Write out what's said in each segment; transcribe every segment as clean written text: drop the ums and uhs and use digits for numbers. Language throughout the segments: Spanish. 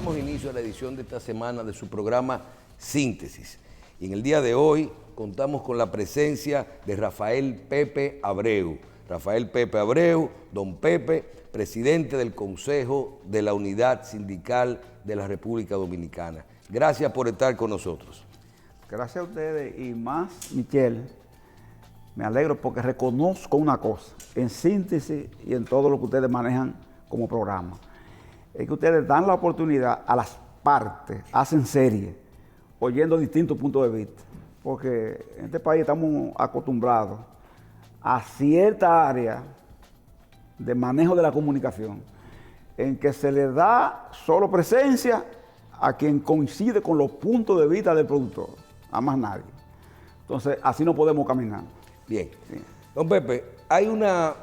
damos inicio a la edición de esta semana de su programa Síntesis. Y en el día de hoy contamos con la presencia de Rafael Pepe Abreu. Rafael Pepe Abreu, don Pepe, presidente del Consejo de la Unidad Sindical de la República Dominicana. Gracias por estar con nosotros. Gracias a ustedes y más, Michelle. Me alegro porque reconozco una cosa, en síntesis y en todo lo que ustedes manejan como programa. Es que ustedes dan la oportunidad a las partes, hacen serie, oyendo distintos puntos de vista. Porque en este país estamos acostumbrados a cierta área de manejo de la comunicación, en que se le da solo presencia a quien coincide con los puntos de vista del productor, a más nadie. Entonces, así no podemos caminar. Bien. Sí. Don Pepe, hay una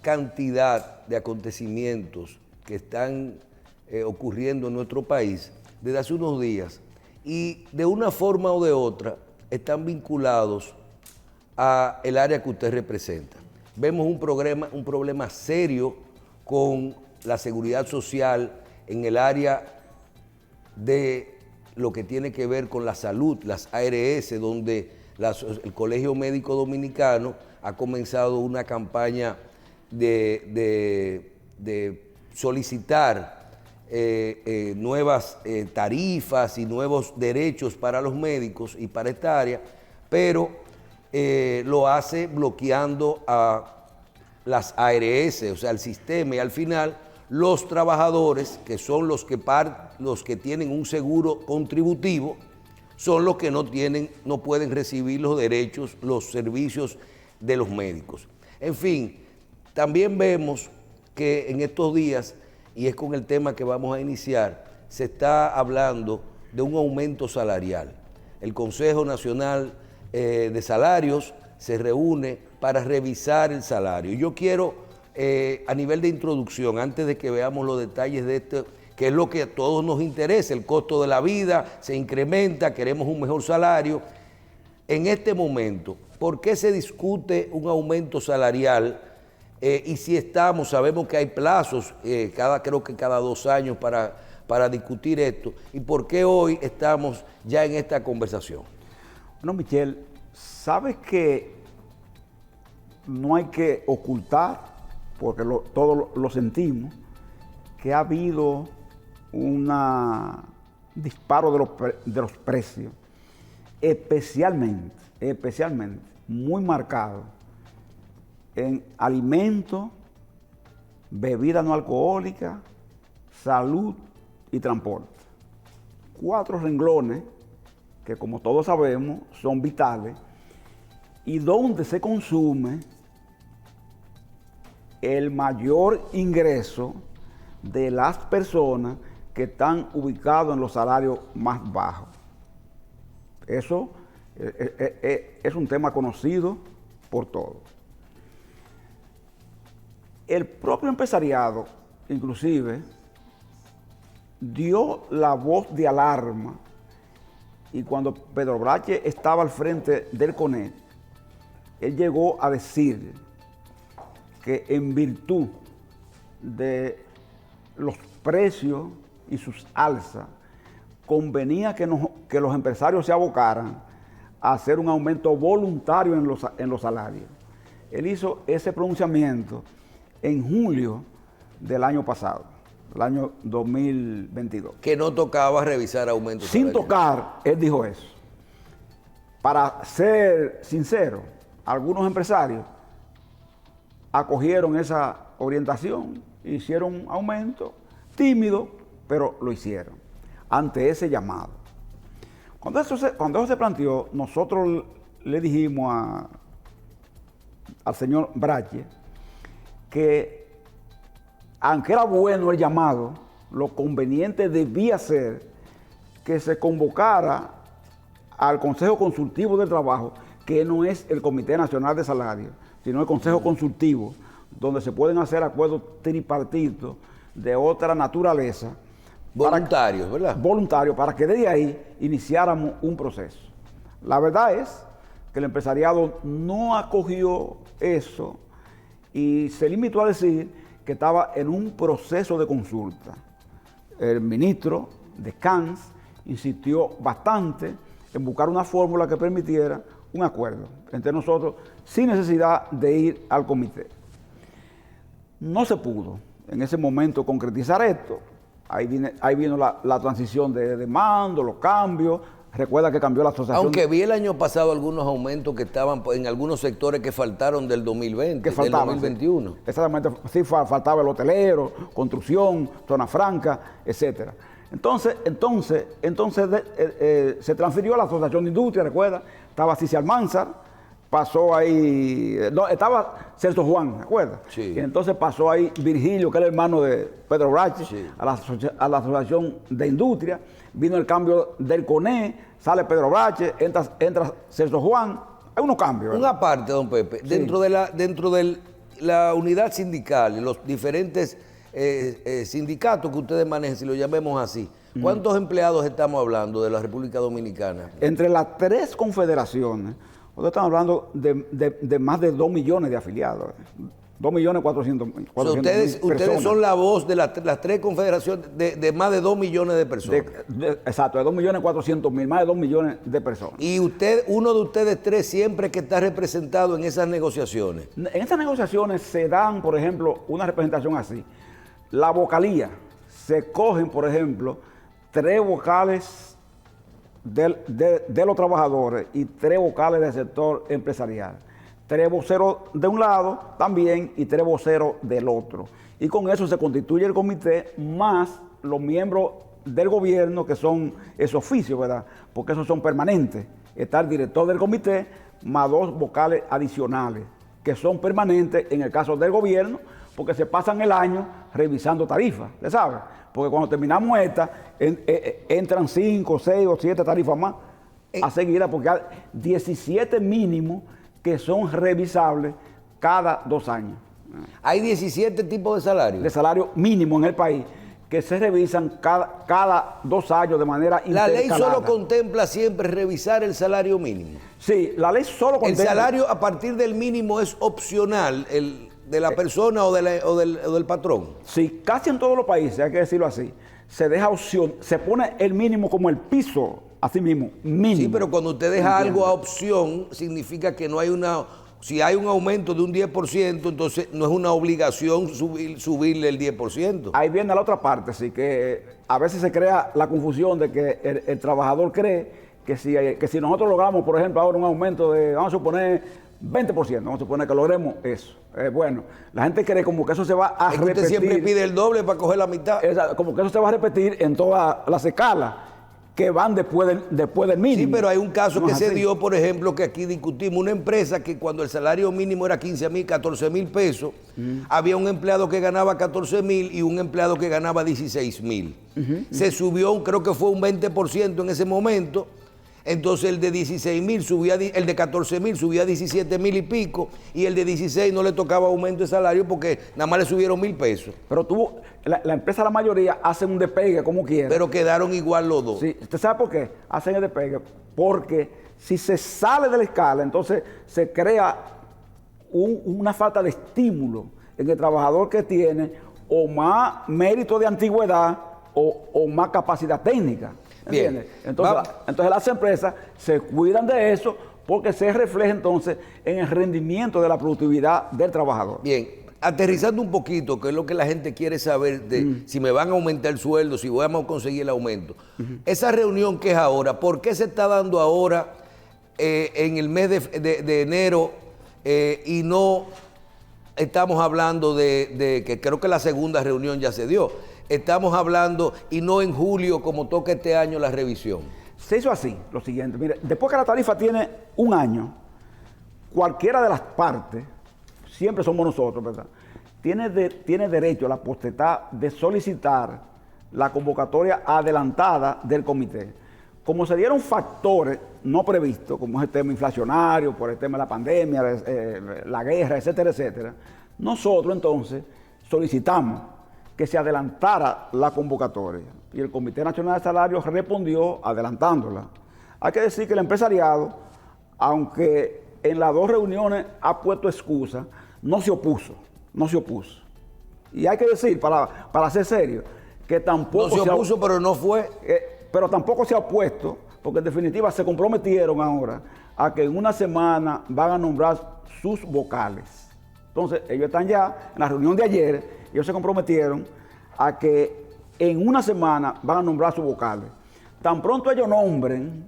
cantidad de acontecimientos que están ocurriendo en nuestro país desde hace unos días y de una forma o de otra están vinculados a el área que usted representa. Vemos un problema serio con la seguridad social en el área de lo que tiene que ver con la salud, las ARS, donde el Colegio Médico Dominicano ha comenzado una campaña de solicitar nuevas tarifas y nuevos derechos para los médicos y para esta área, pero lo hace bloqueando a las ARS, o sea, el sistema, y al final los trabajadores, que son los que tienen un seguro contributivo, son los que no pueden recibir los derechos, los servicios de los médicos. En fin, también vemos que en estos días, y es con el tema que vamos a iniciar, se está hablando de un aumento salarial. El Consejo Nacional de Salarios se reúne para revisar el salario. Yo quiero, a nivel de introducción, antes de que veamos los detalles de esto, que es lo que a todos nos interesa, el costo de la vida se incrementa, queremos un mejor salario. En este momento, ¿por qué se discute un aumento salarial? Y si sabemos que hay plazos, creo que cada 2 años para discutir esto, ¿y por qué hoy estamos ya en esta conversación? Bueno, Michelle, sabes que no hay que ocultar, porque todos lo sentimos, que ha habido un disparo de los precios, especialmente, muy marcado en alimentos, bebidas no alcohólicas, salud y transporte. 4 renglones que, como todos sabemos, son vitales y donde se consume el mayor ingreso de las personas que están ubicados en los salarios más bajos. Eso es un tema conocido por todos. El propio empresariado, inclusive, dio la voz de alarma, y cuando Pedro Brache estaba al frente del CONET, él llegó a decir que en virtud de los precios y sus alzas, convenía que los empresarios se abocaran a hacer un aumento voluntario en los salarios. Él hizo ese pronunciamiento en julio del año pasado, el año 2022. Que no tocaba revisar aumentos salariales. Sin tocar, él dijo eso. Para ser sincero, algunos empresarios acogieron esa orientación, hicieron un aumento tímido, pero lo hicieron ante ese llamado. Cuando eso se planteó, nosotros le dijimos al señor Brache que, aunque era bueno el llamado, lo conveniente debía ser que se convocara al Consejo Consultivo del Trabajo, que no es el Comité Nacional de Salarios, sino el Consejo Consultivo, donde se pueden hacer acuerdos tripartitos de otra naturaleza. Voluntarios, ¿verdad? Voluntarios, para que desde ahí iniciáramos un proceso. La verdad es que el empresariado no acogió eso y se limitó a decir que estaba en un proceso de consulta. el ministro de Cans insistió bastante en buscar una fórmula que permitiera un acuerdo entre nosotros sin necesidad de ir al comité. No se pudo en ese momento concretizar esto. Ahí vino la transición de mando, los cambios. Recuerda que cambió la asociación. Aunque vi el año pasado algunos aumentos que estaban en algunos sectores que faltaron del 2020, que faltaban, del 2021. Sí. Exactamente, sí faltaba el hotelero, construcción, zona franca, etcétera. Entonces se transfirió a la Asociación de Industria, recuerda, estaba Cici Almanzar, pasó ahí, no, estaba Celso Juan, ¿recuerda? Sí. Y entonces pasó ahí Virgilio, que era hermano de Pedro Brache, Sí. a la Asociación de Industria, vino el cambio del CONE, sale Pedro Brache, entra Celso Juan, hay unos cambios. Una parte, don Pepe, Sí. dentro de la unidad sindical y los diferentes sindicatos que ustedes manejan, si lo llamemos así, ¿cuántos empleados estamos hablando de la República Dominicana? Entre las tres confederaciones, nosotros estamos hablando de más de 2 millones de afiliados. 2.400.000. O sea, ustedes son la voz de las tres confederaciones de más de 2 millones de personas. Exacto, de 2.400.000, más de 2 millones de personas. Y uno de ustedes tres siempre que está representado en esas negociaciones. En esas negociaciones se dan, por ejemplo, una representación así. La vocalía, se cogen, por ejemplo, 3 vocales de los trabajadores y 3 vocales del sector empresarial. 3 voceros de un lado también y 3 voceros del otro. Y con eso se constituye el comité más los miembros del gobierno que son esos oficios, ¿verdad? Porque esos son permanentes. Está el director del comité más 2 vocales adicionales que son permanentes en el caso del gobierno porque se pasan el año revisando tarifas, ¿le sabe? Porque cuando terminamos esta, entran 5, 6 o 7 tarifas más a seguir, porque hay 17 mínimos que son revisables cada 2 años. Hay 17 tipos de salarios. De salario mínimo en el país que se revisan cada 2 años de manera La ley intercalada. solo contempla siempre revisar el salario mínimo. Sí, la ley solo contempla... El salario a partir del mínimo es opcional, el de la persona o del patrón. Sí, casi en todos los países, hay que decirlo así, se deja opción, se pone el mínimo como el piso, así mismo, mínimo. Sí, pero cuando usted deja algo a opción, significa que no hay si hay un aumento de un 10%, entonces no es una obligación subirle el 10%. Ahí viene la otra parte, sí, que a veces se crea la confusión de que el trabajador cree que si nosotros logramos, por ejemplo, ahora un aumento de, vamos a suponer, 20%, vamos a suponer que logremos eso. Bueno, la gente cree como que eso se va a repetir. Usted siempre pide el doble para coger la mitad. Como que eso se va a repetir en todas las escalas que van después del mínimo. Sí, pero hay un caso No que es se así. dio, por ejemplo, que aquí discutimos, una empresa que cuando el salario mínimo era 15.000, 14.000 pesos, había un empleado que ganaba 14.000 y un empleado que ganaba 16.000. Se subió, creo que fue un 20% en ese momento. Entonces el de 16.000 subía, el de 14.000 subía a 17.000 y pico, y el de 16 no le tocaba aumento de salario porque nada más le subieron 1.000 pesos. Pero la empresa, la mayoría, hacen un despegue como quiera. Pero quedaron igual los dos. Sí, ¿usted sabe por qué? Hacen el despegue. Porque si se sale de la escala, entonces se crea una falta de estímulo en el trabajador que tiene o más mérito de antigüedad o más capacidad técnica. ¿Entiendes? Entonces las empresas se cuidan de eso porque se refleja entonces en el rendimiento de la productividad del trabajador. Bien, aterrizando un poquito, que es lo que la gente quiere saber de si me van a aumentar el sueldo, si vamos a conseguir el aumento. Esa reunión que es ahora, ¿por qué se está dando ahora en el mes de enero y no estamos hablando de que creo que la segunda reunión ya se dio? Estamos hablando y no en julio como toca este año la revisión. Se hizo así, lo siguiente. Mire, después que la tarifa tiene un año, cualquiera de las partes, siempre somos nosotros, ¿verdad? Tiene derecho a la potestad de solicitar la convocatoria adelantada del comité. Como se dieron factores no previstos, como es el tema inflacionario, por el tema de la pandemia, la guerra, etcétera, etcétera, nosotros entonces solicitamos que se adelantara la convocatoria. Y el Comité Nacional de Salarios respondió adelantándola. Hay que decir que el empresariado, aunque en las 2 reuniones ha puesto excusa, no se opuso. Y hay que decir, para ser serio, que tampoco No se opuso, pero no fue. pero tampoco se ha opuesto, porque en definitiva se comprometieron ahora a que en una semana van a nombrar sus vocales. Entonces, ellos están ya, en la reunión de ayer, ellos se comprometieron a que en una semana van a nombrar sus vocales. Tan pronto ellos nombren,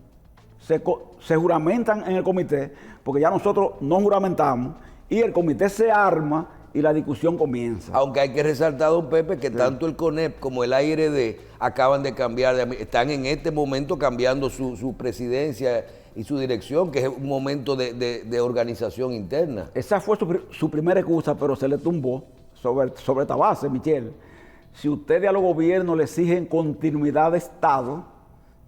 se juramentan en el comité, porque ya nosotros no juramentamos, y el comité se arma y la discusión comienza. Aunque hay que resaltar, don Pepe, que tanto el CONEP como el ARD acaban de cambiar, están en este momento cambiando su presidencia y su dirección, que es un momento de organización interna. Esa fue su primera excusa, pero se le tumbó sobre esta base, Michelle. Si ustedes a los gobiernos le exigen continuidad de Estado,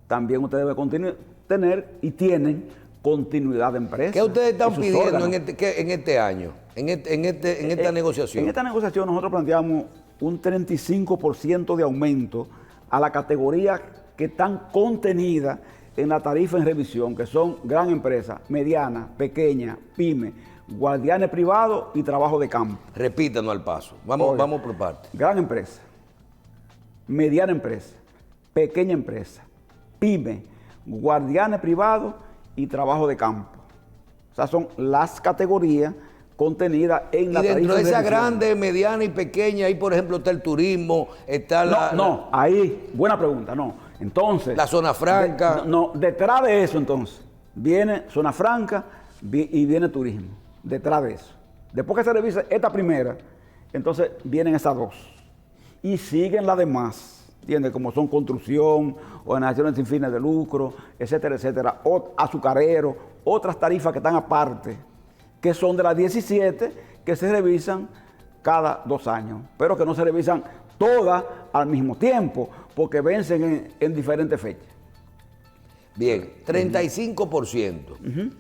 también ustedes deben tener y tienen continuidad de empresa. ¿Qué ustedes están pidiendo en este año, en esta negociación? En esta negociación nosotros planteamos un 35% de aumento a la categoría que están contenidas en la tarifa en revisión, que son gran empresa, mediana, pequeña, pyme, guardianes privados y trabajo de campo. Repítanos al paso. Vamos por partes. Gran empresa, mediana empresa, pequeña empresa, pyme, guardianes privados y trabajo de campo. O sea, son las categorías contenidas en la tarifa. Y dentro de esa revisión. grande, mediana y pequeña, ahí por ejemplo está el turismo, está ahí, buena pregunta, no. Entonces, la zona franca. Detrás de eso entonces, viene zona franca y viene turismo, detrás de eso. Después que se revisa esta primera, entonces vienen esas dos. Y siguen las demás, ¿entiendes? Como son construcción, organizaciones sin fines de lucro, etcétera, etcétera, azucareros, otras tarifas que están aparte, que son de las 17 que se revisan cada 2 años, pero que no se revisan todas al mismo tiempo, porque vencen en diferentes fechas. Bien, 35%.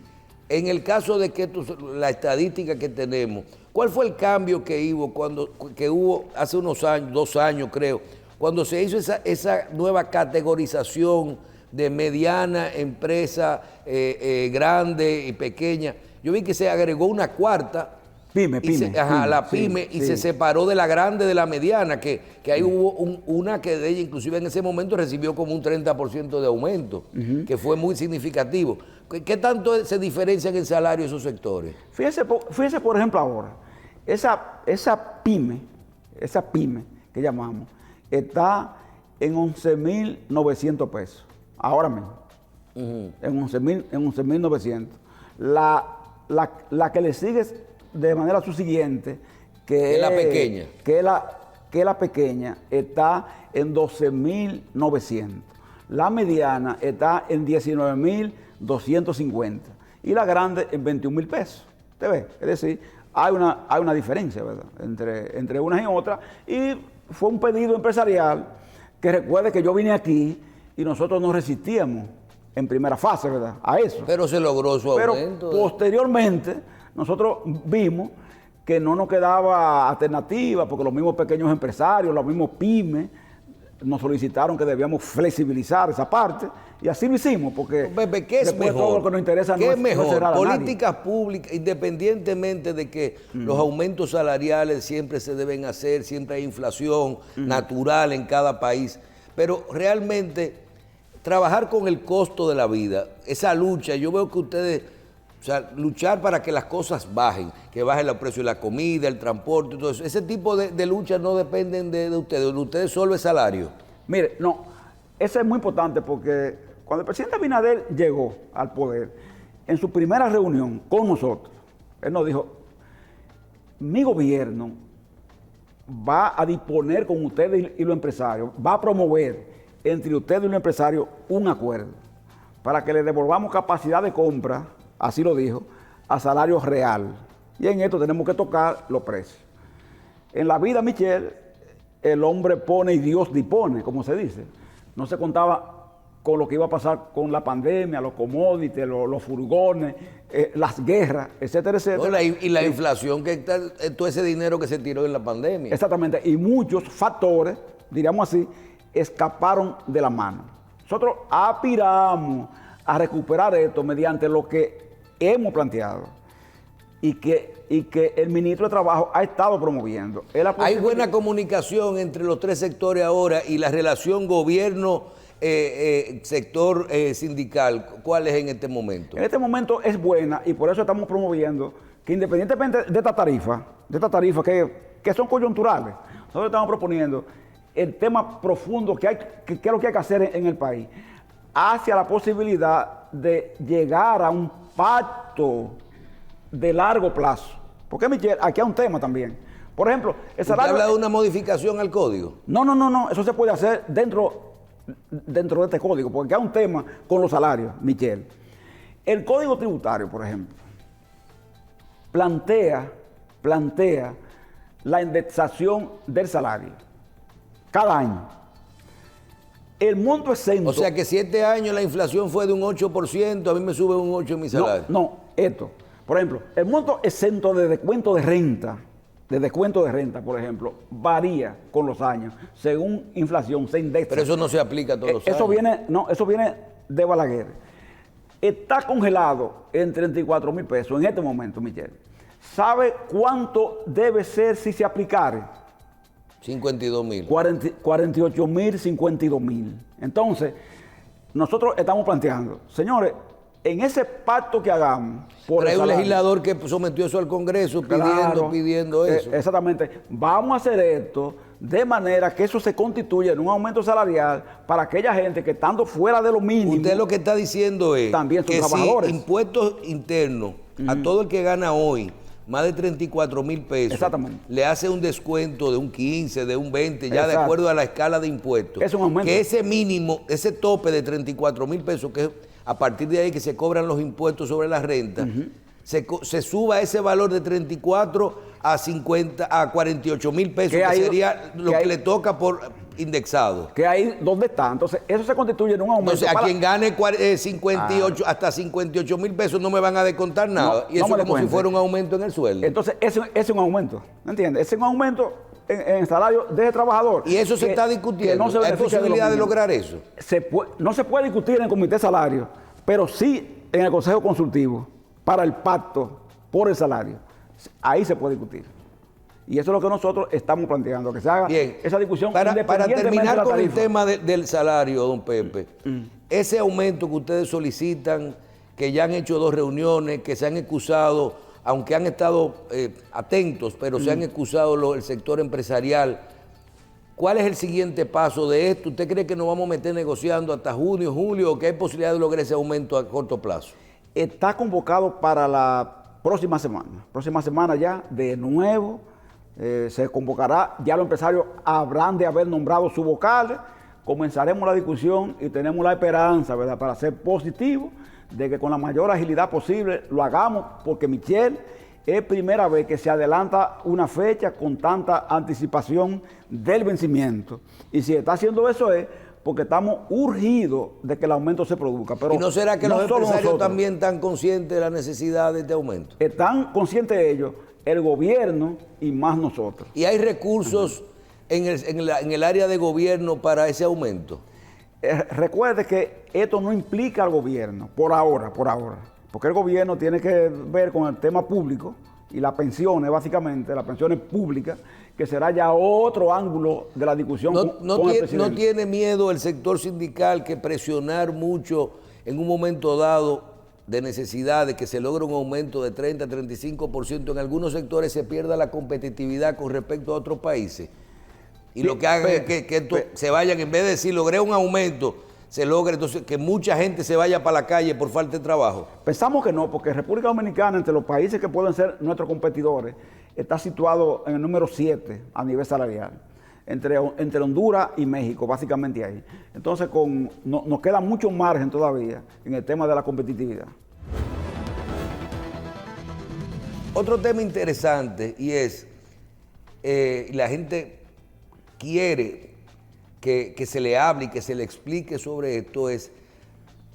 En el caso de que la estadística que tenemos, ¿cuál fue el cambio que hubo hace unos años, 2 años creo, cuando se hizo esa nueva categorización de mediana, empresa, grande y pequeña? Yo vi que se agregó una cuarta. Pyme. La pyme, y se separó de la grande de la mediana, que ahí hubo una que de ella inclusive en ese momento recibió como un 30% de aumento, que fue muy significativo. ¿Qué tanto se diferencian en salario esos sectores? Fíjese por ejemplo ahora, esa pyme que llamamos, está en 11.900 pesos, ahora mismo, en 11.900. La que le sigue de manera subsiguiente, que es la pequeña. Que es la pequeña, está en 12.900. La mediana está en 19.250. Y la grande en 21.000 pesos. ¿Te ves? Es decir, hay una diferencia, ¿verdad? Entre unas y otras. Y fue un pedido empresarial que recuerde que yo vine aquí y nosotros nos resistíamos en primera fase, ¿verdad? A eso. Pero se logró su aumento. Pero posteriormente nosotros vimos que no nos quedaba alternativa, porque los mismos pequeños empresarios, los mismos pymes, nos solicitaron que debíamos flexibilizar esa parte, y así lo hicimos, porque Pepe, ¿qué es mejor? todo lo que nos interesa ¿Qué no es mejor? cerrar a nadie. Políticas públicas, independientemente de que los aumentos salariales siempre se deben hacer, siempre hay inflación natural en cada país, pero realmente trabajar con el costo de la vida, esa lucha, yo veo que ustedes, o sea, luchar para que las cosas bajen, que bajen los precios de la comida, el transporte, todo eso. Ese tipo de luchas no dependen de ustedes solo es salario. Mire, no, eso es muy importante porque cuando el presidente Abinader llegó al poder, en su primera reunión con nosotros, él nos dijo, mi gobierno va a disponer con ustedes y los empresarios, va a promover entre ustedes y los empresarios un acuerdo para que le devolvamos capacidad de compra, así lo dijo, a salario real. Y en esto tenemos que tocar los precios. En la vida, Michelle, el hombre pone y Dios dispone, como se dice. No se contaba con lo que iba a pasar con la pandemia, los commodities, los furgones, las guerras, etcétera, etcétera. No, y la inflación, que está, todo ese dinero que se tiró en la pandemia. Exactamente, y muchos factores, diríamos así, escaparon de la mano. Nosotros aspiramos a recuperar esto mediante lo que hemos planteado. y que el ministro de Trabajo ha estado promoviendo. ¿Hay buena comunicación entre los tres sectores ahora y la relación gobierno, sector sindical? ¿Cuál es en este momento? En este momento es buena y por eso estamos promoviendo que independientemente de esta tarifa que son coyunturales, nosotros estamos proponiendo el tema profundo que es lo que hay que hacer en el país, hacia la posibilidad de llegar a un pacto de largo plazo. Porque, Michelle, aquí hay un tema también. Por ejemplo, el salario... ¿Usted habla de una modificación al código? No, eso se puede hacer dentro de este código, porque hay un tema con los salarios, Michelle. El código tributario, por ejemplo, plantea la indexación del salario cada año. El monto exento... O sea que si este año la inflación fue de un 8%, a mí me sube un 8% en mi salario. Por ejemplo, el monto exento de descuento de renta, por ejemplo, varía con los años. Según inflación, se indexa. Pero eso no se aplica a todos los años. Eso viene de Balaguer. Está congelado en 34 mil pesos en este momento, Michelle. ¿Sabe cuánto debe ser si se aplicara? 52.000. 48.000, 52.000. Entonces, nosotros estamos planteando, señores, en ese pacto que hagamos... Pero hay un legislador que sometió eso al Congreso pidiendo eso. Exactamente. Vamos a hacer esto de manera que eso se constituya en un aumento salarial para aquella gente que estando fuera de lo mínimo... Usted lo que está diciendo es también son que trabajadores. Si impuestos internos a todo el que gana hoy más de 34.000 pesos, le hace un descuento de un 15, de un 20, ya de acuerdo a la escala de impuestos. Es un aumento. Que ese mínimo, ese tope de 34.000 pesos, que es a partir de ahí que se cobran los impuestos sobre la renta, se suba ese valor de 34 a 48.000 pesos, que sería lo que le toca por indexado. Que ahí donde está. Entonces, eso se constituye en un aumento. Entonces, a quien gane 58, hasta 58.000 pesos no me van a descontar nada. Y eso es como si fuera un aumento en el sueldo. Entonces, ese es un aumento. ¿Me entiendes? Ese es un aumento en el salario de trabajador. Y eso se está discutiendo. ¿Hay posibilidad de lograr eso? No se puede discutir en el comité de salario, pero sí en el consejo consultivo para el pacto por el salario. Ahí se puede discutir. Y eso es lo que nosotros estamos planteando, que se haga esa discusión. Para terminar con el tema del salario, don Pepe, ese aumento que ustedes solicitan, que ya han hecho 2 reuniones, que se han excusado, aunque han estado atentos, pero se han excusado el sector empresarial, ¿cuál es el siguiente paso de esto? ¿Usted cree que nos vamos a meter negociando hasta junio, julio, o que hay posibilidad de lograr ese aumento a corto plazo? Está convocado para la próxima semana. Próxima semana ya, de nuevo, se convocará, ya los empresarios habrán de haber nombrado sus vocales, comenzaremos la discusión y tenemos la esperanza, ¿verdad?, para ser positivos, de que con la mayor agilidad posible lo hagamos, porque Michelle, es primera vez que se adelanta una fecha con tanta anticipación del vencimiento. Y si está haciendo eso es porque estamos urgidos de que el aumento se produzca. Pero ¿y no será que los empresarios también están conscientes de la necesidad de este aumento? Están conscientes de ello, el gobierno y más nosotros. ¿Y hay recursos en el área de gobierno para ese aumento? Recuerde que esto no implica al gobierno, por ahora, porque el gobierno tiene que ver con el tema público y las pensiones, básicamente, las pensiones públicas, que será ya otro ángulo de la discusión con el presidente. ¿No tiene miedo el sector sindical que presionar mucho en un momento dado de necesidad de que se logre un aumento de 30, 35%, en algunos sectores se pierda la competitividad con respecto a otros países? Y lo que haga es que se vayan, en vez de decir logré un aumento, se logre entonces que mucha gente se vaya para la calle por falta de trabajo. Pensamos que no, porque República Dominicana, entre los países que pueden ser nuestros competidores, está situado en el número 7 a nivel salarial, entre Honduras y México, básicamente ahí. Entonces nos queda mucho margen todavía en el tema de la competitividad. Otro tema interesante, y es, la gente quiere que se le hable y que se le explique sobre esto, es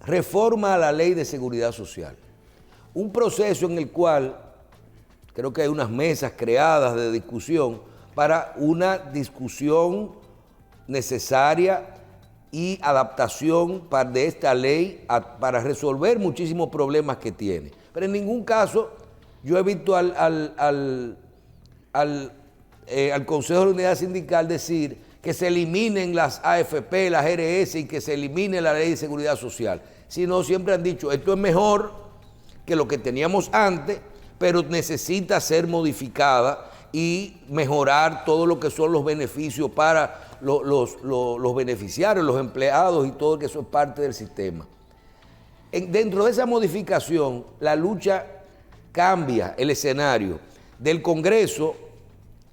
reforma a la Ley de Seguridad Social. Un proceso en el cual creo que hay unas mesas creadas de discusión para una discusión necesaria y adaptación de esta ley para resolver muchísimos problemas que tiene. Pero en ningún caso yo he visto al Consejo de Unidad Sindical decir que se eliminen las AFP, las RS y que se elimine la Ley de Seguridad Social. Sino siempre han dicho, esto es mejor que lo que teníamos antes, pero necesita ser modificada y mejorar todo lo que son los beneficios para los beneficiarios, los empleados y todo, que eso es parte del sistema. Dentro de esa modificación, la lucha cambia el escenario del Congreso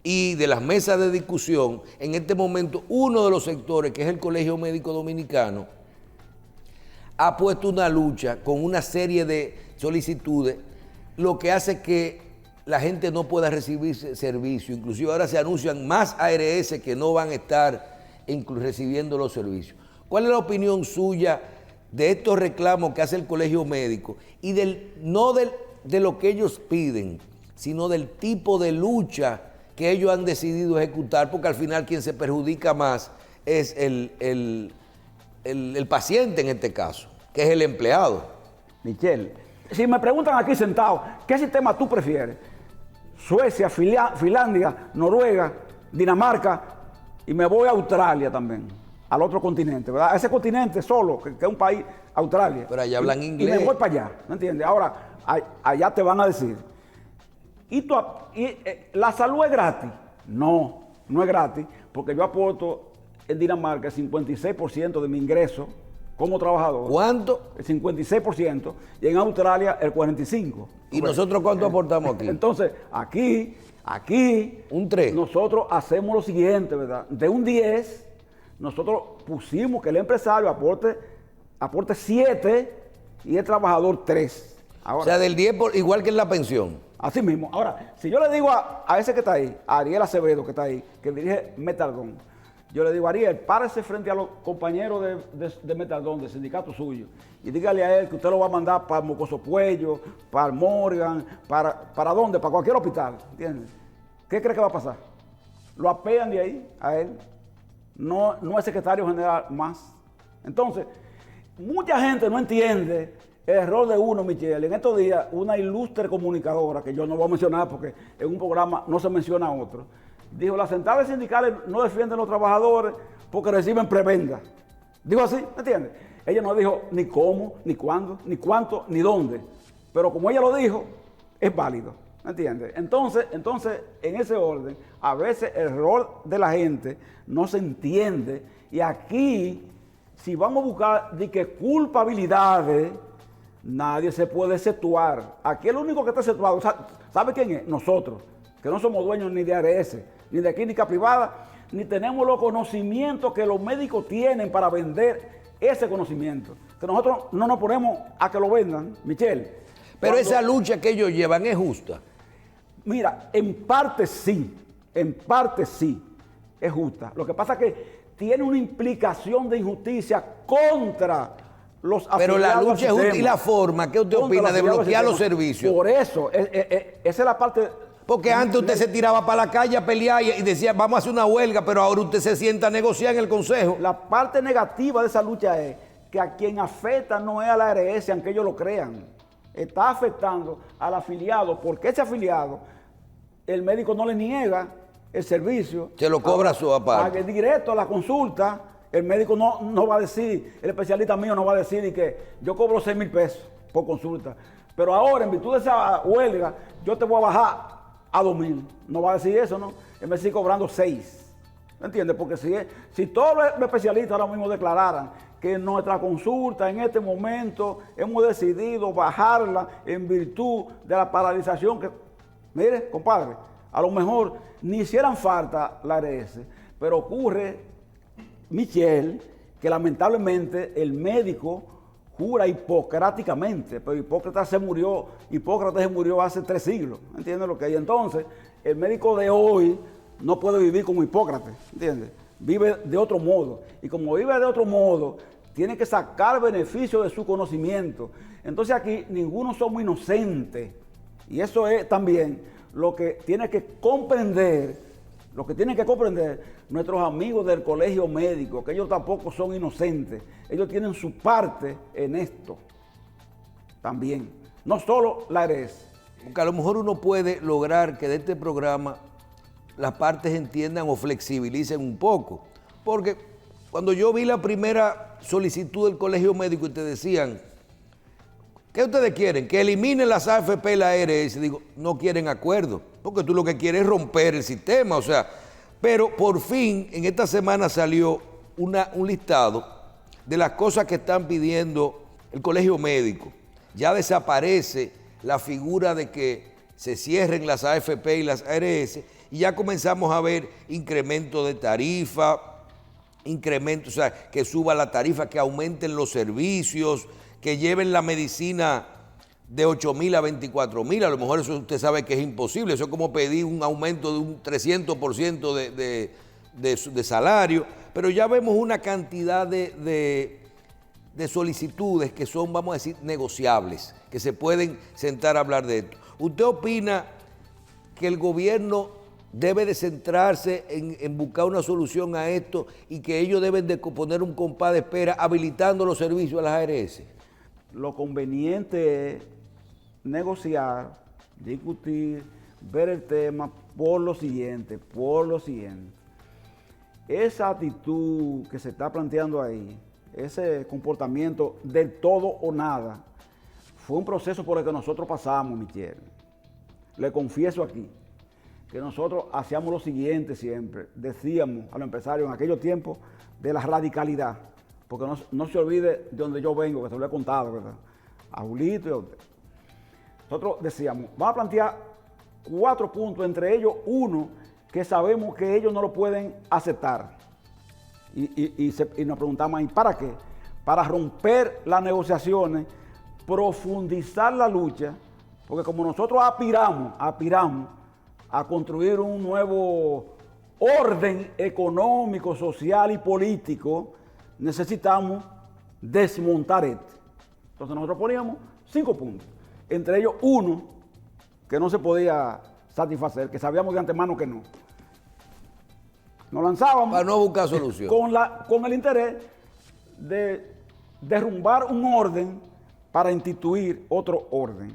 y de las mesas de discusión. En este momento, uno de los sectores, que es el Colegio Médico Dominicano, ha puesto una lucha con una serie de solicitudes, lo que hace que la gente no pueda recibir servicio. Inclusive ahora se anuncian más ARS que no van a estar recibiendo los servicios. ¿Cuál es la opinión suya de estos reclamos que hace el Colegio Médico y no de lo que ellos piden, sino del tipo de lucha que ellos han decidido ejecutar? Porque al final quien se perjudica más es el paciente en este caso, que es el empleado. Michelle, si me preguntan aquí sentado, ¿qué sistema tú prefieres? Suecia, Finlandia, Noruega, Dinamarca, y me voy a Australia también, al otro continente, ¿verdad? Ese continente solo, que es un país, Australia. Pero allá hablan inglés. Y me voy para allá, ¿me entiendes? Ahora, allá te van a decir, ¿la salud es gratis? No, no es gratis, porque yo aporto en Dinamarca el 56% de mi ingreso como trabajador. ¿Cuánto? El 56%, y en Australia el 45%. ¿Y nosotros cuánto aportamos aquí? Entonces, aquí, un 3. Nosotros hacemos lo siguiente, ¿verdad? De un 10, nosotros pusimos que el empresario aporte 7 y el trabajador 3. Ahora, o sea, del 10, igual que en la pensión. Así mismo. Ahora, si yo le digo a ese que está ahí, a Ariel Acevedo que está ahí, que dirige Metaldón, yo le digo, Ariel, párese frente a los compañeros de Metaldón, del sindicato suyo, y dígale a él que usted lo va a mandar para Mocoso Puello, para Morgan, ¿para dónde? Para cualquier hospital, ¿entiendes? ¿Qué cree que va a pasar? Lo apean de ahí a él, no es secretario general más. Entonces, mucha gente no entiende el error de uno, Michelle. En estos días, una ilustre comunicadora, que yo no voy a mencionar porque en un programa no se menciona a otro, dijo, las centrales sindicales no defienden a los trabajadores porque reciben prebenda. Dijo así, ¿me entiendes? Ella no dijo ni cómo, ni cuándo, ni cuánto, ni dónde. Pero como ella lo dijo, es válido, ¿me entiendes? Entonces, en ese orden, a veces el rol de la gente no se entiende. Y aquí, si vamos a buscar de que culpabilidades, nadie se puede exceptuar. Aquí el único que está exceptuado, ¿sabe quién es? Nosotros, que no somos dueños ni de ARS, ni de clínica privada, ni tenemos los conocimientos que los médicos tienen para vender ese conocimiento. Que nosotros no nos ponemos a que lo vendan, Michelle. Pero esa lucha que ellos llevan es justa. Mira, en parte sí, es justa. Lo que pasa es que tiene una implicación de injusticia contra los afiliados. Pero la lucha es justa. ¿Y la forma? ¿Qué usted opina de bloquear los servicios? Por eso, esa es la parte. Porque antes usted se tiraba para la calle a pelear y decía, vamos a hacer una huelga, pero ahora usted se sienta a negociar en el Consejo. La parte negativa de esa lucha es que a quien afecta no es a la ARS, aunque ellos lo crean. Está afectando al afiliado, porque ese afiliado, el médico no le niega el servicio. Se lo cobra a su aparte. Directo a la consulta, el médico no va a decir, el especialista mío no va a decir que yo cobro 6,000 pesos por consulta. Pero ahora, en virtud de esa huelga, yo te voy a bajar a 2,000. No va a decir eso, ¿no? Él me sigue cobrando 6. ¿Me entiendes? Porque si todos los especialistas ahora mismo declararan que nuestra consulta en este momento hemos decidido bajarla en virtud de la paralización que, mire, compadre, a lo mejor ni hicieran falta la ARS, pero ocurre, Michelle, que lamentablemente el médico jura hipocráticamente, pero Hipócrates se murió hace 3 siglos, ¿entiendes lo que hay? Entonces, el médico de hoy no puede vivir como Hipócrates, ¿entiendes? Vive de otro modo, y como vive de otro modo, tiene que sacar beneficio de su conocimiento. Entonces aquí ninguno somos inocentes, y eso es también lo que tiene que comprender, nuestros amigos del colegio médico, que ellos tampoco son inocentes, ellos tienen su parte en esto también, no solo la ARS. porque a lo mejor uno puede lograr que de este programa las partes entiendan o flexibilicen un poco. Porque cuando yo vi la primera solicitud del Colegio Médico y te decían, ¿qué ustedes quieren? Que eliminen las AFP y la ARS. Digo, no quieren acuerdo, porque tú lo que quieres es romper el sistema, o sea, pero por fin en esta semana salió un listado de las cosas que están pidiendo el Colegio Médico. Ya desaparece la figura de que se cierren las AFP y las ARS y ya comenzamos a ver incremento de tarifa, incremento, o sea, que suba la tarifa, que aumenten los servicios, que lleven la medicina de 8,000 a 24,000, a lo mejor eso usted sabe que es imposible, eso es como pedir un aumento de un 300% de salario, pero ya vemos una cantidad de solicitudes que son, vamos a decir, negociables, que se pueden sentar a hablar de esto. ¿Usted opina que el gobierno debe de centrarse en buscar una solución a esto y que ellos deben de poner un compás de espera habilitando los servicios a las ARS? Lo conveniente es negociar, discutir, ver el tema por lo siguiente. Esa actitud que se está planteando ahí, ese comportamiento del todo o nada, fue un proceso por el que nosotros pasamos, Michel. Le confieso aquí que nosotros hacíamos lo siguiente siempre, decíamos a los empresarios en aquellos tiempos de la radicalidad, porque no se olvide de donde yo vengo, que se lo he contado, ¿verdad? A Julito y a usted. Nosotros decíamos, vamos a plantear 4 puntos, entre ellos uno que sabemos que ellos no lo pueden aceptar. Y nos preguntamos, ¿y para qué? Para romper las negociaciones, profundizar la lucha, porque como nosotros aspiramos a construir un nuevo orden económico, social y político, necesitamos desmontar esto. Entonces nosotros poníamos 5 puntos, entre ellos uno que no se podía satisfacer, que sabíamos de antemano que no. Nos lanzábamos para no buscar solución. Con el interés de derrumbar un orden para instituir otro orden.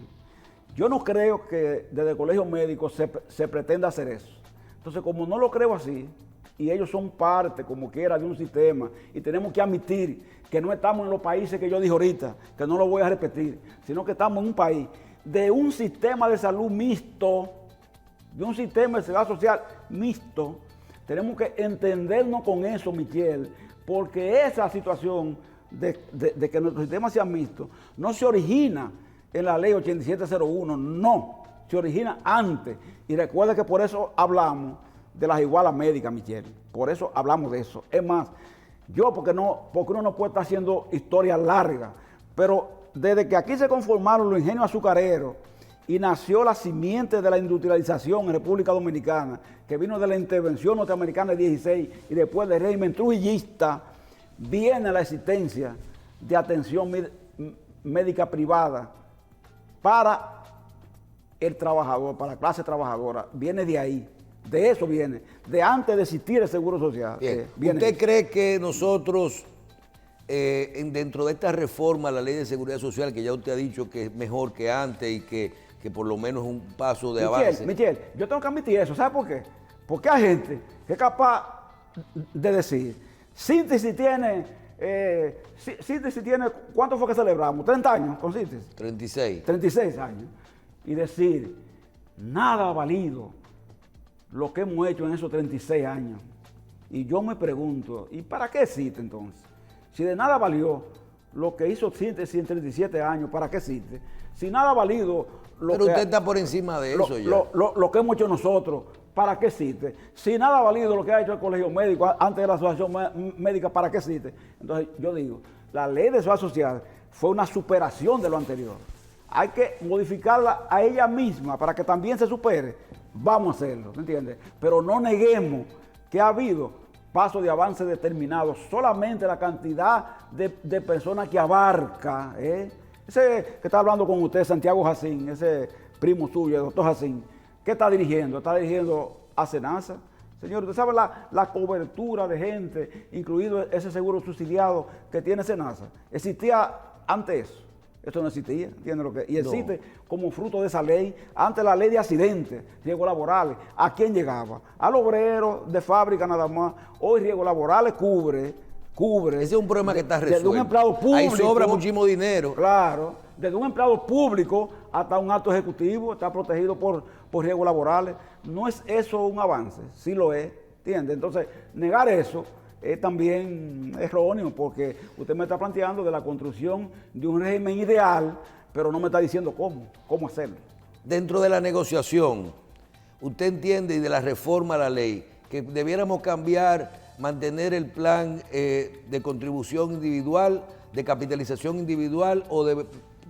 Yo no creo que desde el Colegio Médico se pretenda hacer eso. Entonces, como no lo creo así, y ellos son parte, como quiera, de un sistema, y tenemos que admitir que no estamos en los países que yo dije ahorita, que no lo voy a repetir, sino que estamos en un país de un sistema de salud mixto, de un sistema de seguridad social mixto. Tenemos que entendernos con eso, Michel, porque esa situación de que nuestro sistema sea mixto no se origina en la ley 8701, no, se origina antes. Y recuerda que por eso hablamos de las igualas médicas, Michel, por eso hablamos de eso. Es más, porque uno no puede estar haciendo historia larga, pero desde que aquí se conformaron los ingenios azucareros y nació la simiente de la industrialización en República Dominicana, que vino de la intervención norteamericana del 16 y después del régimen trujillista, viene la existencia de atención médica privada para el trabajador, para la clase trabajadora. Viene de ahí, de eso viene, de antes de existir el Seguro Social. ¿Usted cree que nosotros, dentro de esta reforma a la Ley de Seguridad Social, que ya usted ha dicho que es mejor que antes y que por lo menos es un paso de avance? Michel, yo tengo que admitir eso, ¿sabe por qué? Porque hay gente que es capaz de decir, Síntesis tiene, ¿cuánto fue que celebramos? 30 años con Síntesis. 36. 36 años. Y decir, nada ha valido lo que hemos hecho en esos 36 años. Y yo me pregunto, ¿y para qué existe entonces? Si de nada valió lo que hizo Síntesis en 37 años, ¿para qué existe? Si nada ha valido Pero usted está por encima de eso ya. Lo que hemos hecho nosotros, ¿para qué existe? Si nada ha valido lo que ha hecho el Colegio Médico antes de la Asociación Médica, ¿para qué existe? Entonces yo digo, la Ley de Seguridad Social fue una superación de lo anterior. Hay que modificarla a ella misma para que también se supere. Vamos a hacerlo, ¿entiendes? Pero no neguemos que ha habido pasos de avance determinados. Solamente la cantidad de personas que abarca, ese que está hablando con usted, Santiago Jacín, ese primo suyo, el doctor Jacín, ¿qué está dirigiendo? Está dirigiendo a Senasa. Señor, ¿usted sabe la cobertura de gente, incluido ese seguro subsidiado que tiene Senasa? Existía antes eso. Eso no existía, ¿entiendes lo que? Y No. existe como fruto de esa ley. Antes la ley de accidentes, riesgos laborales, ¿a quién llegaba? Al obrero de fábrica nada más. Hoy riesgos laborales cubre. Ese es un problema que está Desde resuelto. un empleado público. Ahí sobra muchísimo dinero. Claro, desde un empleado público hasta un acto ejecutivo está protegido por riesgos laborales. ¿No es eso un avance? Sí lo es, ¿entiende? Entonces, negar eso es también erróneo, porque usted me está planteando de la construcción de un régimen ideal, pero no me está diciendo cómo hacerlo. Dentro de la negociación, usted entiende, y de la reforma a la ley, que debiéramos cambiar, mantener el plan de contribución individual, de capitalización individual, o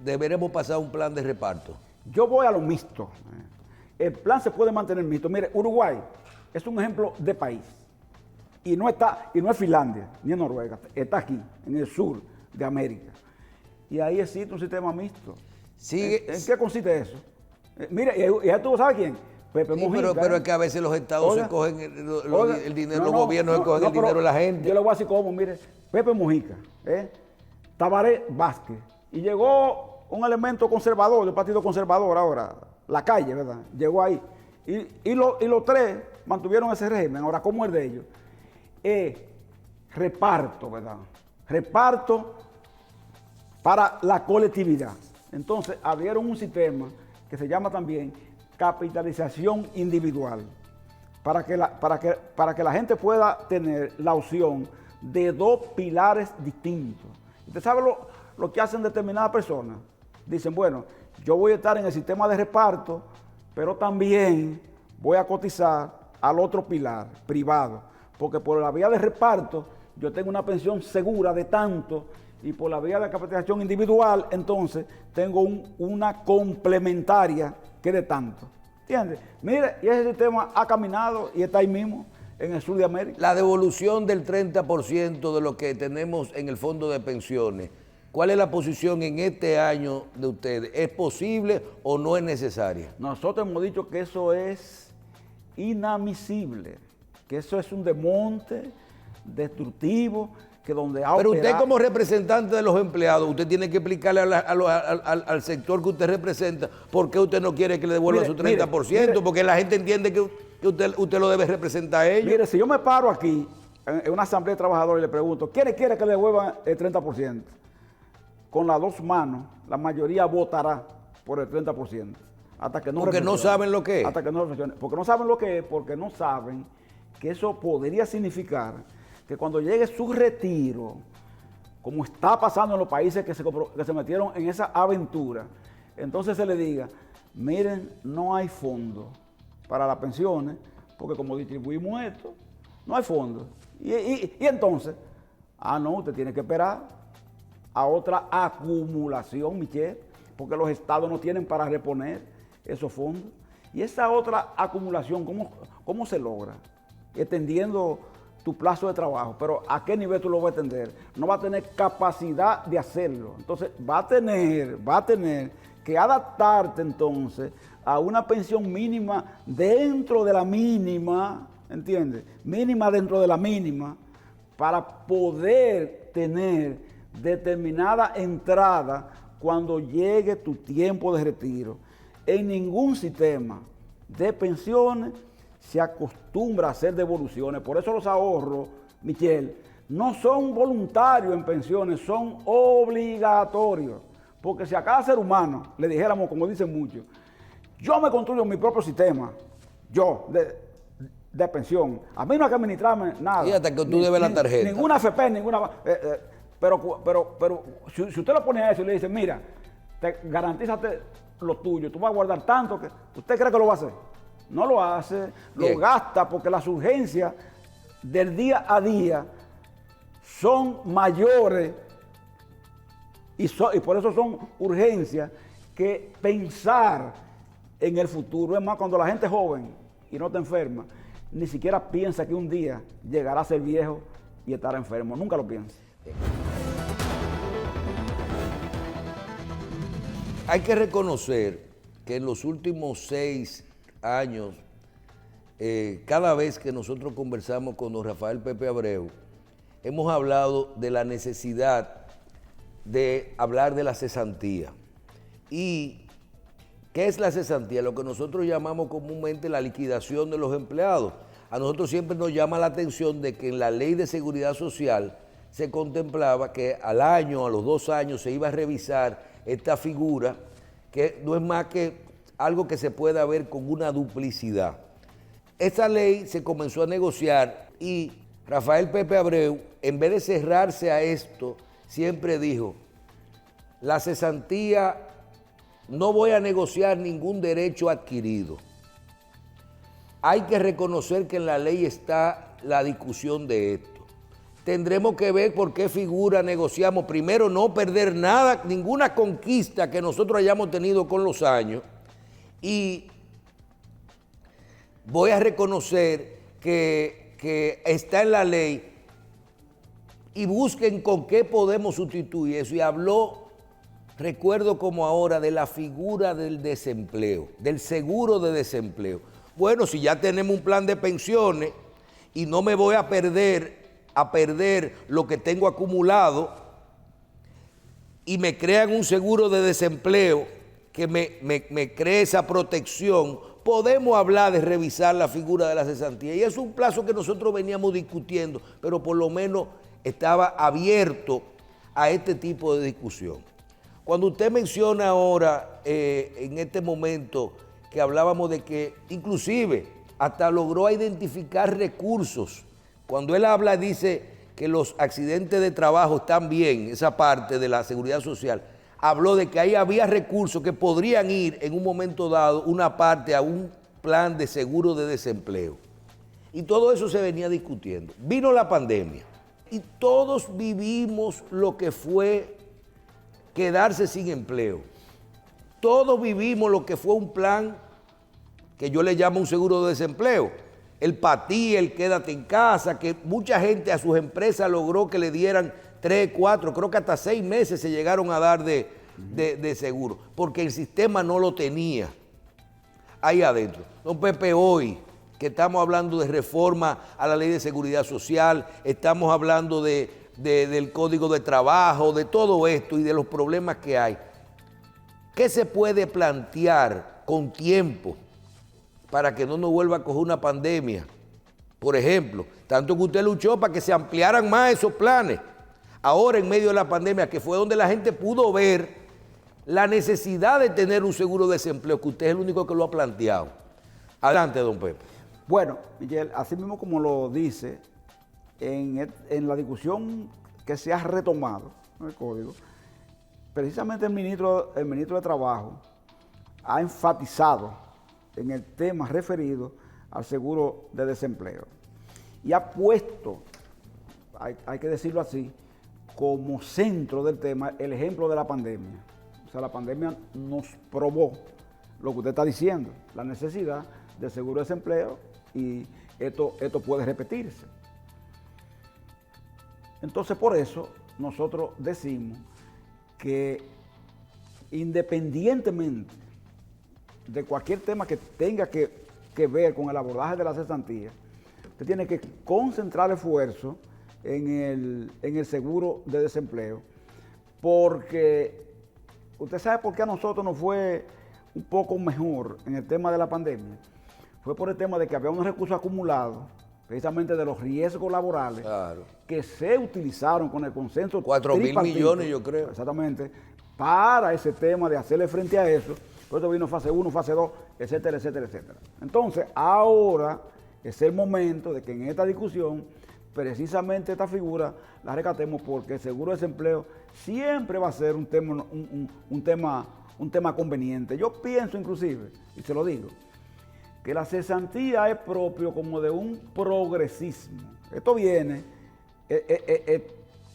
deberemos pasar a un plan de reparto. Yo voy a lo mixto. El plan se puede mantener mixto. Mire, Uruguay es un ejemplo de país. Y no es Finlandia, ni es Noruega, está aquí, en el sur de América. Y ahí existe un sistema mixto. ¿En qué consiste eso? Mire, y ya tú sabes quién. Pepe Sí, Mujica. pero es que a veces los estados se cogen el dinero, los gobiernos se cogen el dinero de la gente. Yo le voy a decir cómo, mire, Pepe Mujica, Tabaré Vázquez, y llegó un elemento conservador, del Partido Conservador ahora, la calle, ¿verdad? Llegó ahí. Y los tres mantuvieron ese régimen. Ahora, ¿cómo es de ellos? Reparto, ¿verdad? Reparto para la colectividad. Entonces, abrieron un sistema que se llama también capitalización individual, para que la gente pueda tener la opción de dos pilares distintos. ¿Usted sabe lo que hacen determinadas personas? Dicen, bueno, yo voy a estar en el sistema de reparto, pero también voy a cotizar al otro pilar, privado, porque por la vía de reparto yo tengo una pensión segura de tanto, y por la vía de capitalización individual, entonces tengo una complementaria que de tanto. ¿Entiendes? Mire, y ese sistema ha caminado y está ahí mismo, en el sur de América. La devolución del 30% de lo que tenemos en el fondo de pensiones, ¿cuál es la posición en este año de ustedes? ¿Es posible o no es necesaria? Nosotros hemos dicho que eso es inadmisible, que eso es un desmonte destructivo, que donde ha Pero usted operado, como representante de los empleados, usted tiene que explicarle al sector que usted representa por qué usted no quiere que le devuelva su 30%, mire, porque la gente entiende que usted lo debe representar a ellos. Mire, si yo me paro aquí en una asamblea de trabajadores y le pregunto, ¿quién quiere que le devuelvan el 30%? Con las dos manos, la mayoría votará por el 30%. Hasta que no porque no saben lo que es. Hasta que no reflexione. Porque no saben lo que es, porque no saben que eso podría significar que cuando llegue su retiro, como está pasando en los países que se metieron en esa aventura, entonces se le diga, miren, no hay fondo para las pensiones, porque como distribuimos esto, no hay fondo. Y entonces, no, usted tiene que esperar a otra acumulación, Michelle, porque los estados no tienen para reponer esos fondos. Y esa otra acumulación, ¿cómo se logra? Extendiendo tu plazo de trabajo, pero ¿a qué nivel tú lo vas a extender? No va a tener capacidad de hacerlo. Entonces va a tener que adaptarte entonces a una pensión mínima dentro de la mínima, ¿entiendes? Mínima dentro de la mínima, para poder tener determinada entrada cuando llegue tu tiempo de retiro. En ningún sistema de pensiones se acostumbra a hacer devoluciones. Por eso los ahorros, Michelle, no son voluntarios en pensiones, son obligatorios. Porque si a cada ser humano le dijéramos, como dicen muchos, yo me construyo mi propio sistema, yo, de pensión, a mí no hay que administrarme nada. Y hasta que tú debes la tarjeta. Ninguna FP, ninguna... pero si usted lo pone a eso y le dice, mira, garantízate lo tuyo, tú vas a guardar tanto que... ¿Usted cree que lo va a hacer? No lo hace, lo gasta porque las urgencias del día a día son mayores y por eso son urgencias que pensar en el futuro. Es más, cuando la gente es joven y no está enferma, ni siquiera piensa que un día llegará a ser viejo y estará enfermo. Nunca lo piensa. Hay que reconocer que en los últimos 6 años, cada vez que nosotros conversamos con don Rafael Pepe Abreu, hemos hablado de la necesidad de hablar de la cesantía. ¿Y qué es la cesantía? Lo que nosotros llamamos comúnmente la liquidación de los empleados. A nosotros siempre nos llama la atención de que en la Ley de Seguridad Social se contemplaba que al año, a los 2 años, se iba a revisar esta figura, que no es más que algo que se pueda ver con una duplicidad. Esta ley se comenzó a negociar y Rafael Pepe Abreu, en vez de cerrarse a esto, siempre dijo, la cesantía, no voy a negociar ningún derecho adquirido. Hay que reconocer que en la ley está la discusión de esto. Tendremos que ver por qué figura negociamos. Primero, no perder nada, ninguna conquista que nosotros hayamos tenido con los años. Y voy a reconocer que está en la ley y busquen con qué podemos sustituir eso. Y habló, recuerdo como ahora, de la figura del desempleo, del seguro de desempleo. Bueno, si ya tenemos un plan de pensiones y no me voy a perder lo que tengo acumulado y me crean un seguro de desempleo que me cree esa protección, podemos hablar de revisar la figura de la cesantía. Y es un plazo que nosotros veníamos discutiendo, pero por lo menos estaba abierto a este tipo de discusión. Cuando usted menciona ahora, en este momento, que hablábamos de que inclusive hasta logró identificar recursos. Cuando él habla, dice que los accidentes de trabajo están bien, esa parte de la seguridad social, habló de que ahí había recursos que podrían ir en un momento dado, una parte a un plan de seguro de desempleo. Y todo eso se venía discutiendo. Vino la pandemia y todos vivimos lo que fue quedarse sin empleo. Todos vivimos lo que fue un plan que yo le llamo un seguro de desempleo. El PATI, el quédate en casa, que mucha gente a sus empresas logró que le dieran 3, 4, creo que hasta 6 meses se llegaron a dar de seguro, porque el sistema no lo tenía ahí adentro. Don Pepe, hoy que estamos hablando de reforma a la Ley de Seguridad Social, estamos hablando del Código de Trabajo, de todo esto y de los problemas que hay, ¿qué se puede plantear con tiempo para que no nos vuelva a coger una pandemia? Por ejemplo, tanto que usted luchó para que se ampliaran más esos planes. Ahora, en medio de la pandemia, que fue donde la gente pudo ver la necesidad de tener un seguro de desempleo, que usted es el único que lo ha planteado. Adelante, don Pepe. Bueno, Miguel, así mismo como lo dice, en la discusión que se ha retomado en el Código, precisamente el ministro de Trabajo ha enfatizado en el tema referido al seguro de desempleo y ha puesto, hay que decirlo así, como centro del tema el ejemplo de la pandemia. O sea, la pandemia nos probó lo que usted está diciendo, la necesidad de seguro de desempleo, y esto puede repetirse. Entonces, por eso nosotros decimos que independientemente de cualquier tema que tenga que ver con el abordaje de la cesantía, usted tiene que concentrar esfuerzo en el seguro de desempleo, porque usted sabe por qué a nosotros nos fue un poco mejor en el tema de la pandemia. Fue por el tema de que había unos recursos acumulados, precisamente de los riesgos laborales, claro, que se utilizaron con el consenso 4.000 millones, yo creo. Exactamente, para ese tema de hacerle frente a eso. Por eso vino fase 1, fase 2, etcétera, etcétera, etcétera. Entonces, ahora es el momento de que en esta discusión, precisamente esta figura la rescatemos, porque el seguro de desempleo siempre va a ser un tema conveniente. Yo pienso inclusive, y se lo digo, que la cesantía es propio como de un progresismo. Esto viene,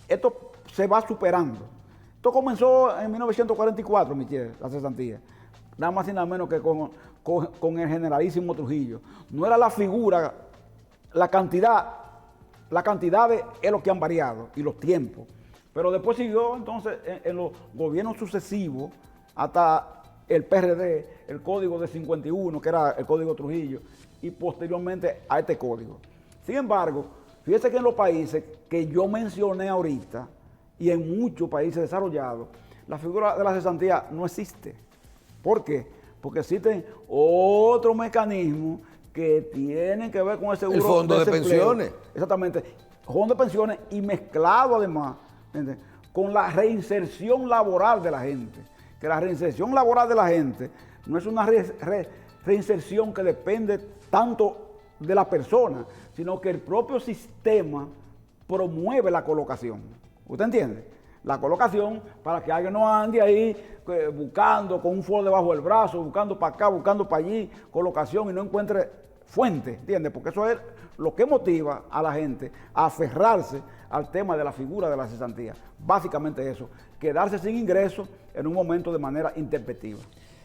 esto se va superando. Esto comenzó en 1944, Michelle, la cesantía. Nada más y nada menos que con el generalísimo Trujillo. No era la figura, la cantidad es lo que han variado y los tiempos. Pero después siguió entonces en los gobiernos sucesivos hasta el PRD, el Código de 51, que era el Código Trujillo, y posteriormente a este código. Sin embargo, fíjese que en los países que yo mencioné ahorita, y en muchos países desarrollados, la figura de la cesantía no existe. ¿Por qué? Porque existen otros mecanismos que tienen que ver con el seguro el fondo de desempleo. pensiones. Exactamente. Fondo de pensiones y mezclado además, ¿entiendes?, con la reinserción laboral de la gente. Que la reinserción laboral de la gente no es una reinserción que depende tanto de la persona, sino que el propio sistema promueve la colocación. ¿Usted entiende? La colocación para que alguien no ande ahí buscando con un folio debajo del brazo, buscando para acá, buscando para allí, colocación y no encuentre fuente, ¿entiende? Porque eso es lo que motiva a la gente a aferrarse al tema de la figura de la cesantía. Básicamente eso, quedarse sin ingresos en un momento de manera intempestiva.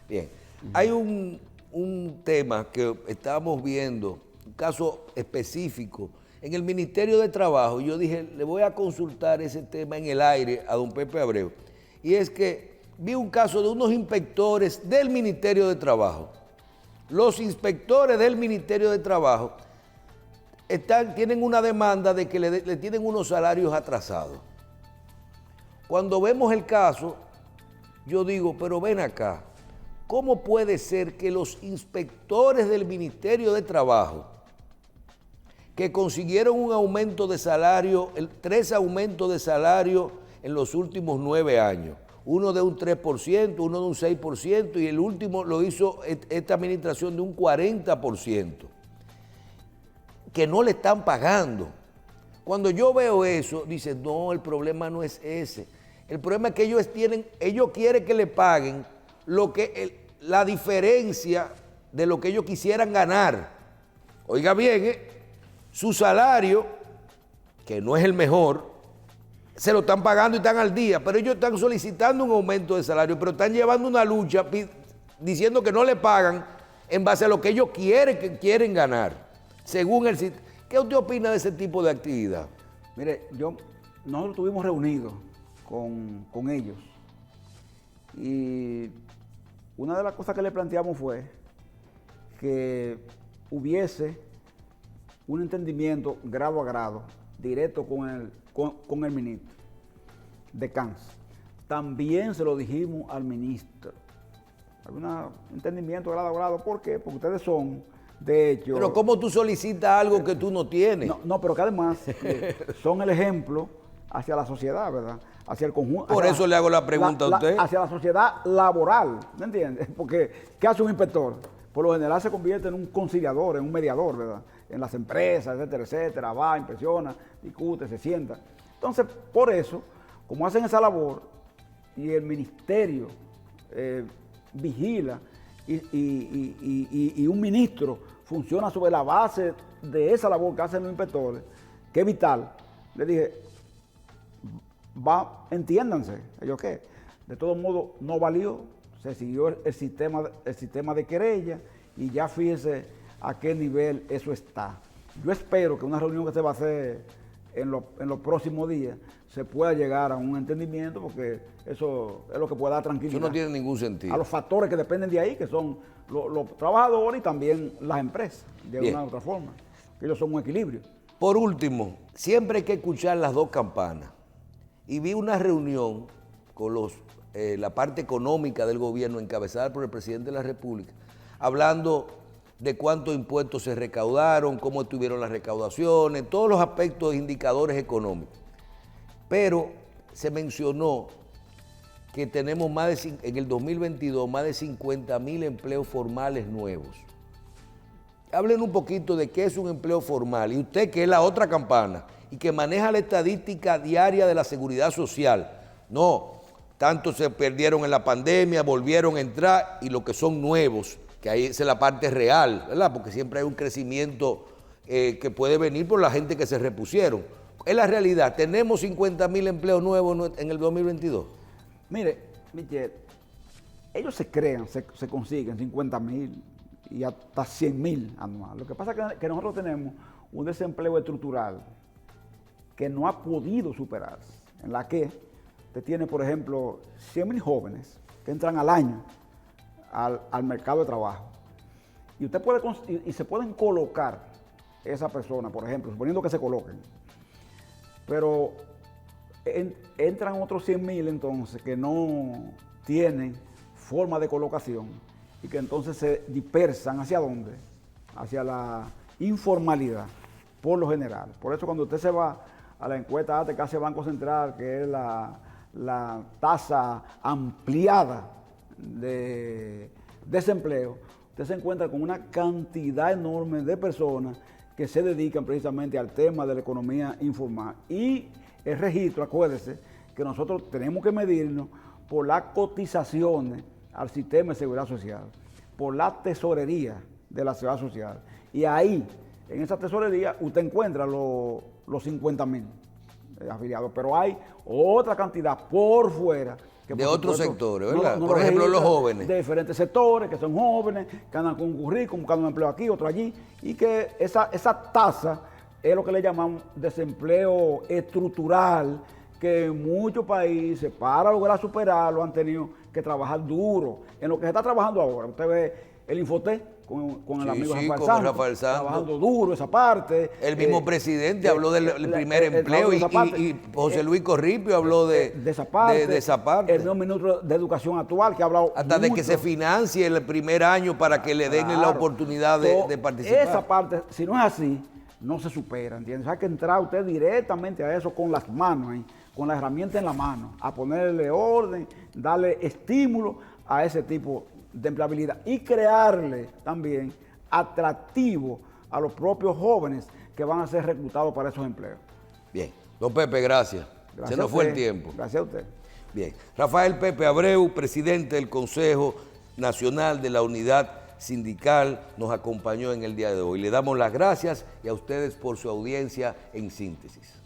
Bien, hay un tema que estábamos viendo, un caso específico en el Ministerio de Trabajo. Yo dije, le voy a consultar ese tema en el aire a don Pepe Abreu. Y es que vi un caso de unos inspectores del Ministerio de Trabajo. Los inspectores del Ministerio de Trabajo tienen una demanda de que le tienen unos salarios atrasados. Cuando vemos el caso, yo digo, pero ven acá, ¿cómo puede ser que los inspectores del Ministerio de Trabajo, que consiguieron un aumento de salario, 3 aumentos de salario en los últimos 9 años, uno de un 3%, uno de un 6%, y el último lo hizo esta administración de un 40%, que no le están pagando? Cuando yo veo eso, dicen, no, el problema no es ese. El problema es que ellos quieren que le paguen la diferencia de lo que ellos quisieran ganar. Oiga bien, su salario, que no es el mejor, se lo están pagando y están al día, pero ellos están solicitando un aumento de salario, pero están llevando una lucha diciendo que no le pagan en base a lo que ellos quieren ganar, según el sistema. ¿Qué usted opina de ese tipo de actividad? Mire, nosotros estuvimos reunidos con ellos y una de las cosas que le planteamos fue que hubiese un entendimiento grado a grado, directo con el ministro de CANS. También se lo dijimos al ministro. Hay un entendimiento grado a grado. ¿Por qué? Porque ustedes son, de hecho... Pero ¿cómo tú solicitas algo que tú no tienes? No, pero que además son el ejemplo hacia la sociedad, ¿verdad? Hacia el conjunto. Por eso le hago la pregunta a usted. Hacia la sociedad laboral, ¿me entiendes? Porque, ¿qué hace un inspector? Por lo general se convierte en un conciliador, en un mediador, ¿verdad? En las empresas, etcétera, etcétera, va, inspecciona, discute, se sienta. Entonces, por eso, como hacen esa labor y el ministerio vigila y un ministro funciona sobre la base de esa labor que hacen los inspectores, que es vital, le dije, entiéndanse, ¿ellos qué? De todo modo, no valió, se siguió el sistema de querella y ya fíjese a qué nivel eso está. Yo espero que una reunión que se va a hacer en los próximos días se pueda llegar a un entendimiento, porque eso es lo que puede dar tranquilidad. Eso no tiene ningún sentido. A los factores que dependen de ahí, que son los trabajadores y también las empresas, de una u otra forma. Que ellos son un equilibrio. Por último, siempre hay que escuchar las dos campanas. Y vi una reunión con la parte económica del gobierno encabezada por el presidente de la República, hablando de cuántos impuestos se recaudaron, cómo estuvieron las recaudaciones, todos los aspectos e indicadores económicos. Pero se mencionó que tenemos en el 2022 más de 50,000 empleos formales nuevos. Hablen un poquito de qué es un empleo formal. Y usted, que es la otra campana y que maneja la estadística diaria de la seguridad social, no, tanto se perdieron en la pandemia, volvieron a entrar, y lo que son nuevos, que ahí es la parte real, ¿verdad? Porque siempre hay un crecimiento que puede venir por la gente que se repusieron. Es la realidad, tenemos 50,000 empleos nuevos en el 2022. Mire, Michel, ellos se crean, se consiguen 50,000 y hasta 100,000 anuales. Lo que pasa es que nosotros tenemos un desempleo estructural que no ha podido superarse, en la que usted tiene, por ejemplo, 100,000 jóvenes que entran al año al mercado de trabajo. Y usted y se pueden colocar esa persona, por ejemplo, suponiendo que se coloquen. Pero entran otros 100.000 entonces que no tienen forma de colocación y que entonces se dispersan ¿hacia dónde? Hacia la informalidad, por lo general. Por eso cuando usted se va a la encuesta que hace Banco Central, que es la tasa ampliada de desempleo, usted se encuentra con una cantidad enorme de personas que se dedican precisamente al tema de la economía informal. Y el registro, acuérdese, que nosotros tenemos que medirnos por las cotizaciones al sistema de seguridad social, por la tesorería de la seguridad social. Y ahí, en esa tesorería, usted encuentra los 50.000 afiliados, pero hay otra cantidad por fuera. Que de por otros supuesto, sectores, ¿verdad? No por ejemplo, los registran, jóvenes. de diferentes sectores, que son jóvenes, que andan con un currículum, buscando un empleo aquí, otro allí, y que esa tasa es lo que le llamamos desempleo estructural, que en muchos países, para lograr superarlo, han tenido que trabajar duro. En lo que se está trabajando ahora, usted ve el Infotec con el amigo Rafael Santos, trabajando duro esa parte. El mismo presidente habló del primer empleo y José Luis Corripio habló de esa parte. El nuevo ministro de Educación actual que ha hablado hasta mucho, de que se financie el primer año para que le den la oportunidad de participar. Esa parte, si no es así, no se supera, ¿entiendes? Hay que entrar usted directamente a eso con las manos, con la herramienta en la mano, a ponerle orden, darle estímulo a ese tipo de empleabilidad y crearle también atractivo a los propios jóvenes que van a ser reclutados para esos empleos. Bien, don Pepe, gracias. Se nos fue el tiempo. Gracias a usted. Bien, Rafael Pepe Abreu, presidente del Consejo Nacional de la Unidad Sindical, nos acompañó en el día de hoy. Le damos las gracias y a ustedes por su audiencia en Síntesis.